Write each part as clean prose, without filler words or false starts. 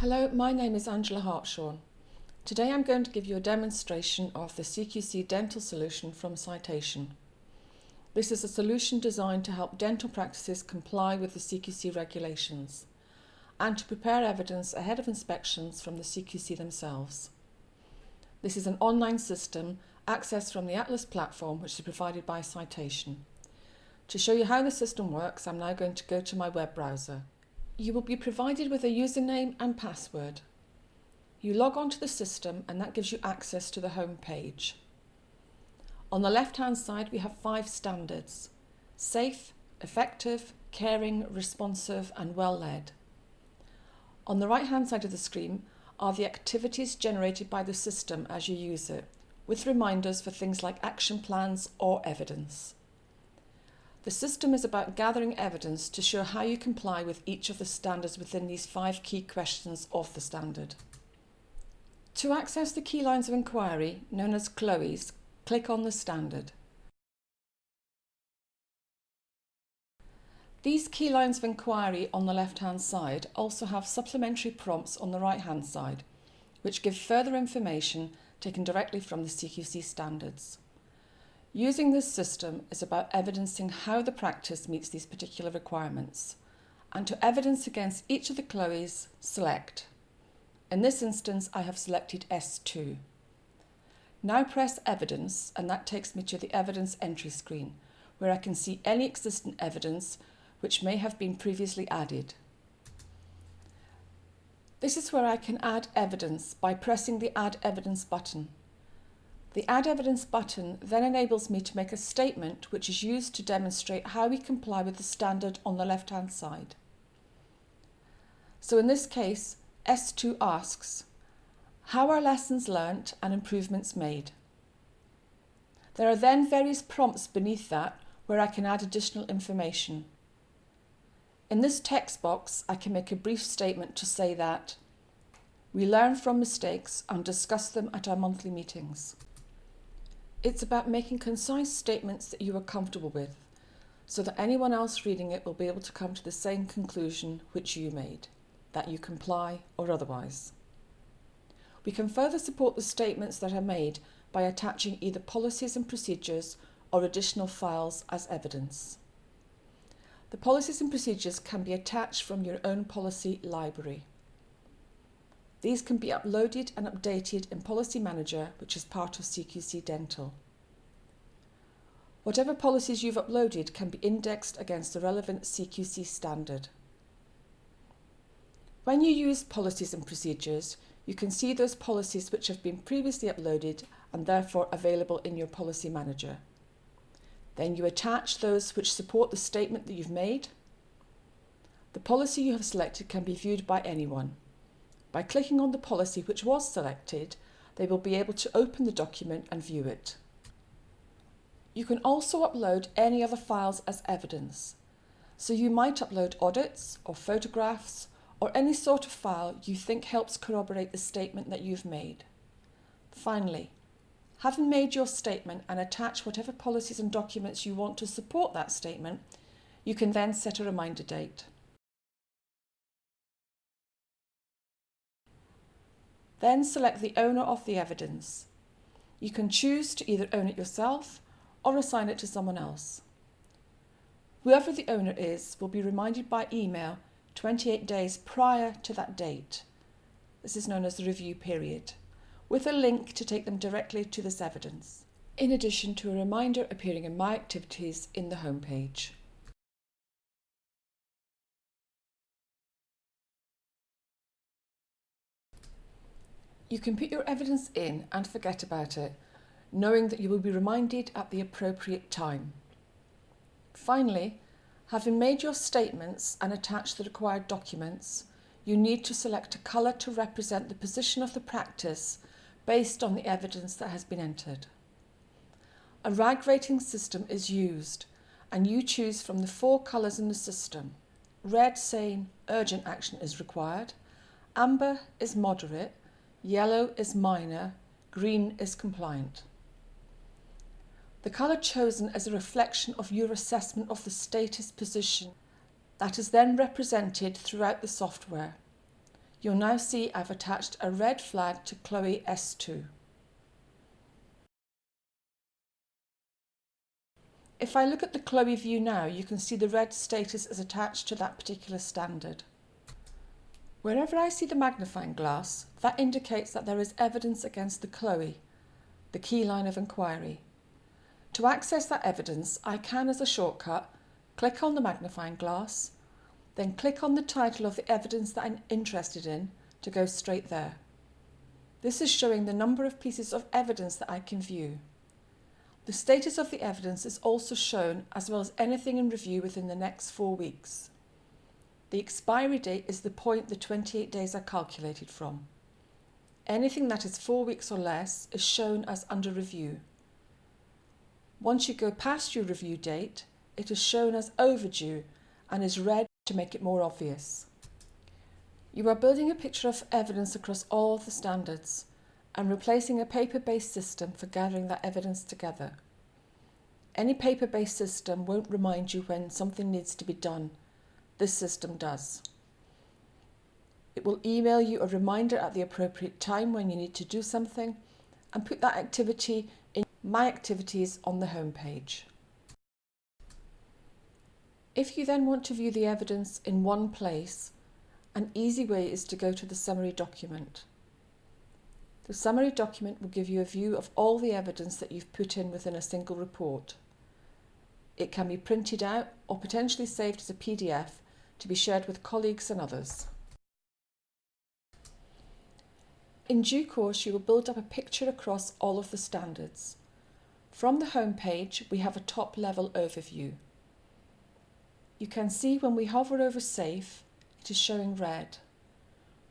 Hello, my name is Angela Hartshorn. Today I'm going to give you a demonstration of the CQC Dental solution from Citation. This is a solution designed to help dental practices comply with the CQC regulations and to prepare evidence ahead of inspections from the CQC themselves. This is an online system accessed from the Atlas platform, which is provided by Citation. To show you how the system works, I'm now going to go to my web browser. You will be provided with a username and password. You log on to the system and that gives you access to the home page. On the left-hand side we have 5 standards: safe, effective, caring, responsive and well-led. On the right-hand side of the screen are the activities generated by the system as you use it, with reminders for things like action plans or evidence. The system is about gathering evidence to show how you comply with each of the standards within these 5 key questions of the standard. To access the key lines of inquiry, known as CLOEs, click on the standard. These key lines of inquiry on the left-hand side also have supplementary prompts on the right-hand side, which give further information taken directly from the CQC standards. Using this system is about evidencing how the practice meets these particular requirements, and to evidence against each of the CLOEs, select. In this instance, I have selected S2. Now press Evidence, and that takes me to the Evidence entry screen, where I can see any existing evidence which may have been previously added. This is where I can add evidence by pressing the Add Evidence button. The Add Evidence button then enables me to make a statement which is used to demonstrate how we comply with the standard on the left-hand side. So in this case, S2 asks, how are lessons learnt and improvements made? There are then various prompts beneath that where I can add additional information. In this text box, I can make a brief statement to say that we learn from mistakes and discuss them at our monthly meetings. It's about making concise statements that you are comfortable with, so that anyone else reading it will be able to come to the same conclusion which you made, that you comply or otherwise. We can further support the statements that are made by attaching either policies and procedures or additional files as evidence. The policies and procedures can be attached from your own policy library. These can be uploaded and updated in Policy Manager, which is part of CQC Dental. Whatever policies you've uploaded can be indexed against the relevant CQC standard. When you use policies and procedures, you can see those policies which have been previously uploaded and therefore available in your Policy Manager. Then you attach those which support the statement that you've made. The policy you have selected can be viewed by anyone. By clicking on the policy which was selected, they will be able to open the document and view it. You can also upload any other files as evidence. So you might upload audits or photographs or any sort of file you think helps corroborate the statement that you've made. Finally, having made your statement and attach whatever policies and documents you want to support that statement, you can then set a reminder date. Then select the owner of the evidence. You can choose to either own it yourself or assign it to someone else. Whoever the owner is will be reminded by email 28 days prior to that date. This is known as the review period, with a link to take them directly to this evidence, in addition to a reminder appearing in My Activities in the home page. You can put your evidence in and forget about it, knowing that you will be reminded at the appropriate time. Finally, having made your statements and attached the required documents, you need to select a colour to represent the position of the practice based on the evidence that has been entered. A RAG rating system is used, and you choose from the 4 colours in the system. Red saying urgent action is required, amber is moderate, yellow is minor, green is compliant. The colour chosen is a reflection of your assessment of the status position that is then represented throughout the software. You'll now see I've attached a red flag to Chloe S2. If I look at the Chloe view now, you can see the red status is attached to that particular standard. Wherever I see the magnifying glass, that indicates that there is evidence against the Chloe, the key line of inquiry. To access that evidence, I can, as a shortcut, click on the magnifying glass, then click on the title of the evidence that I'm interested in to go straight there. This is showing the number of pieces of evidence that I can view. The status of the evidence is also shown, as well as anything in review within the next 4 weeks. The expiry date is the point the 28 days are calculated from. Anything that is 4 weeks or less is shown as under review. Once you go past your review date, it is shown as overdue and is red to make it more obvious. You are building a picture of evidence across all of the standards and replacing a paper-based system for gathering that evidence together. Any paper-based system won't remind you when something needs to be done. This system does. It will email you a reminder at the appropriate time when you need to do something and put that activity in My Activities on the home page. If you then want to view the evidence in one place, an easy way is to go to the summary document. The summary document will give you a view of all the evidence that you've put in within a single report. It can be printed out or potentially saved as a PDF to be shared with colleagues and others. In due course, you will build up a picture across all of the standards. From the home page, we have a top-level overview. You can see when we hover over Safe, it is showing red.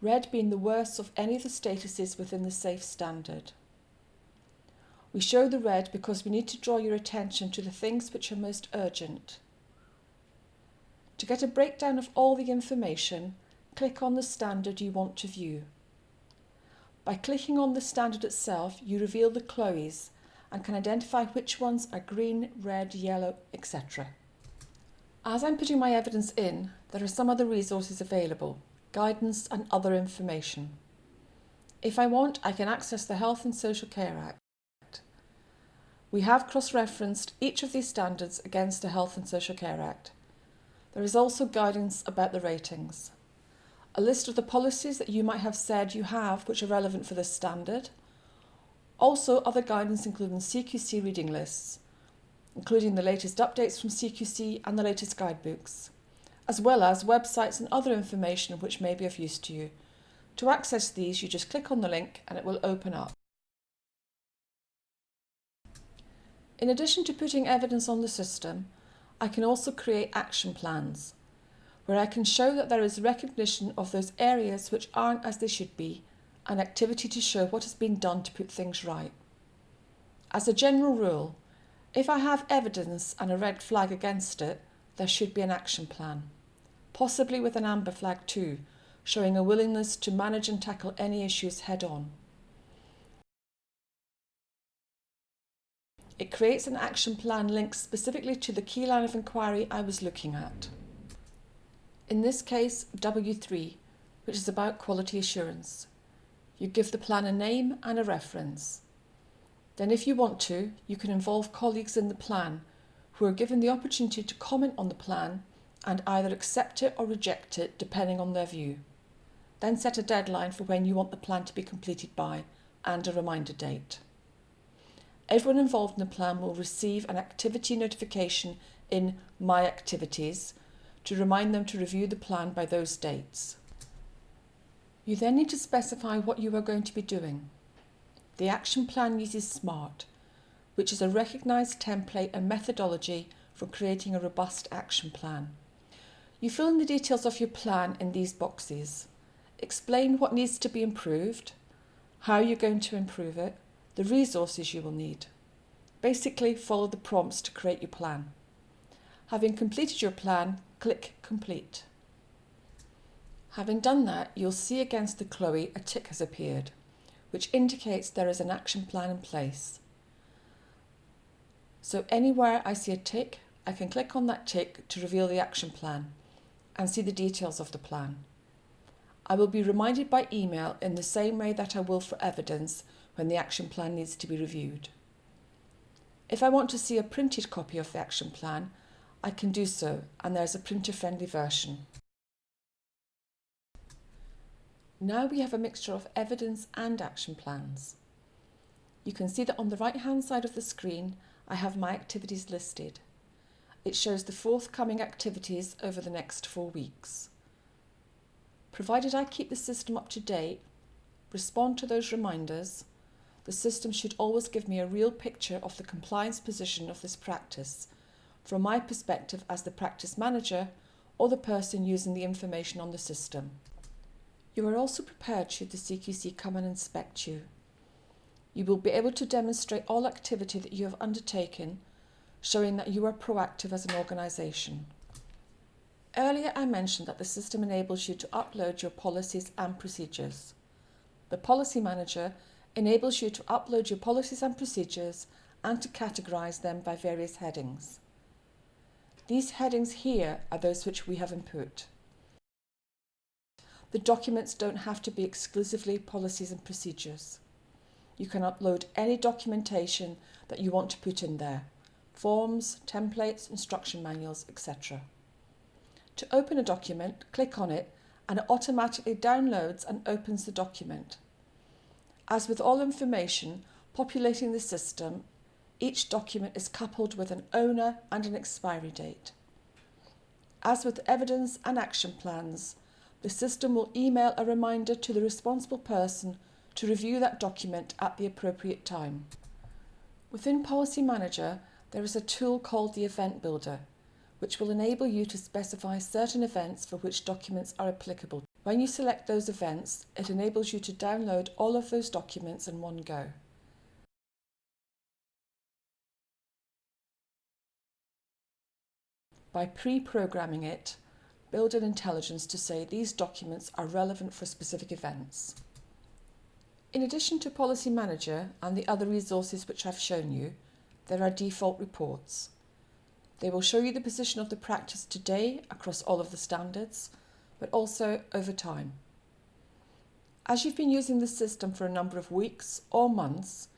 Red being the worst of any of the statuses within the SAFE standard. We show the red because we need to draw your attention to the things which are most urgent. To get a breakdown of all the information, click on the standard you want to view. By clicking on the standard itself, you reveal the Chloes and can identify which ones are green, red, yellow, etc. As I'm putting my evidence in, there are some other resources available, guidance and other information. If I want, I can access the Health and Social Care Act. We have cross-referenced each of these standards against the Health and Social Care Act. There is also guidance about the ratings. A list of the policies that you might have said you have which are relevant for this standard. Also other guidance including CQC reading lists, including the latest updates from CQC and the latest guidebooks, as well as websites and other information which may be of use to you. To access these, you just click on the link and it will open up. In addition to putting evidence on the system, I can also create action plans, where I can show that there is recognition of those areas which aren't as they should be, and activity to show what has been done to put things right. As a general rule, if I have evidence and a red flag against it, there should be an action plan, possibly with an amber flag too, showing a willingness to manage and tackle any issues head on. It creates an action plan linked specifically to the key line of inquiry I was looking at. In this case, W3, which is about quality assurance. You give the plan a name and a reference. Then if you want to, you can involve colleagues in the plan who are given the opportunity to comment on the plan and either accept it or reject it depending on their view. Then set a deadline for when you want the plan to be completed by and a reminder date. Everyone involved in the plan will receive an activity notification in My Activities to remind them to review the plan by those dates. You then need to specify what you are going to be doing. The action plan uses SMART, which is a recognised template and methodology for creating a robust action plan. You fill in the details of your plan in these boxes. Explain what needs to be improved, how you're going to improve it, the resources you will need. Basically, follow the prompts to create your plan. Having completed your plan, click Complete. Having done that, you'll see against the Chloe a tick has appeared, which indicates there is an action plan in place. So anywhere I see a tick, I can click on that tick to reveal the action plan and see the details of the plan. I will be reminded by email in the same way that I will for evidence when the action plan needs to be reviewed. If I want to see a printed copy of the action plan, I can do so, and there is a printer-friendly version. Now we have a mixture of evidence and action plans. You can see that on the right-hand side of the screen, I have my activities listed. It shows the forthcoming activities over the next 4 weeks. Provided I keep the system up to date, respond to those reminders, the system should always give me a real picture of the compliance position of this practice, from my perspective as the practice manager or the person using the information on the system. You are also prepared should the CQC come and inspect you. You will be able to demonstrate all activity that you have undertaken, showing that you are proactive as an organisation. Earlier I mentioned that the system enables you to upload your policies and procedures. The Policy Manager enables you to upload your policies and procedures and to categorise them by various headings. These headings here are those which we have input. The documents don't have to be exclusively policies and procedures. You can upload any documentation that you want to put in there: forms, templates, instruction manuals, etc. To open a document, click on it and it automatically downloads and opens the document. As with all information populating the system, each document is coupled with an owner and an expiry date. As with evidence and action plans, the system will email a reminder to the responsible person to review that document at the appropriate time. Within Policy Manager, there is a tool called the Event Builder, which will enable you to specify certain events for which documents are applicable. When you select those events, it enables you to download all of those documents in one go. By pre-programming it, build an intelligence to say these documents are relevant for specific events. In addition to Policy Manager and the other resources which I've shown you, there are default reports. They will show you the position of the practice today across all of the standards, but also over time. As you've been using the system for a number of weeks or months,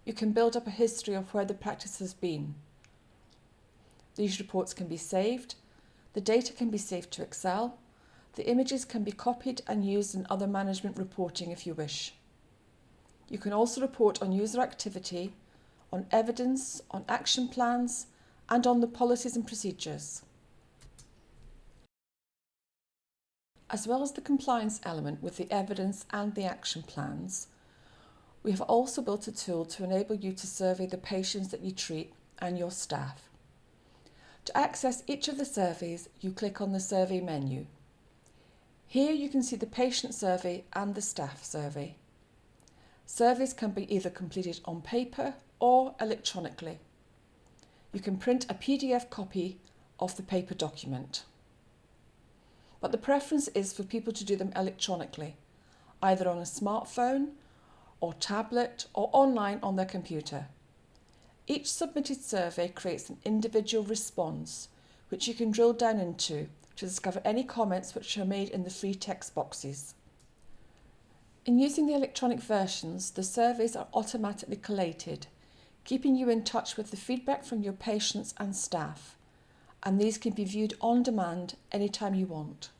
you can build up a history of where the practice has been. These reports can be saved, the data can be saved to Excel, the images can be copied and used in other management reporting if you wish. You can also report on user activity, on evidence, on action plans, and on the policies and procedures. As well as the compliance element with the evidence and the action plans, we have also built a tool to enable you to survey the patients that you treat and your staff. To access each of the surveys, you click on the survey menu. Here you can see the patient survey and the staff survey. Surveys can be either completed on paper or electronically. You can print a PDF copy of the paper document. But the preference is for people to do them electronically, either on a smartphone or tablet or online on their computer. Each submitted survey creates an individual response, which you can drill down into to discover any comments which are made in the free text boxes. In using the electronic versions, the surveys are automatically collated, keeping you in touch with the feedback from your patients and staff, and these can be viewed on demand anytime you want.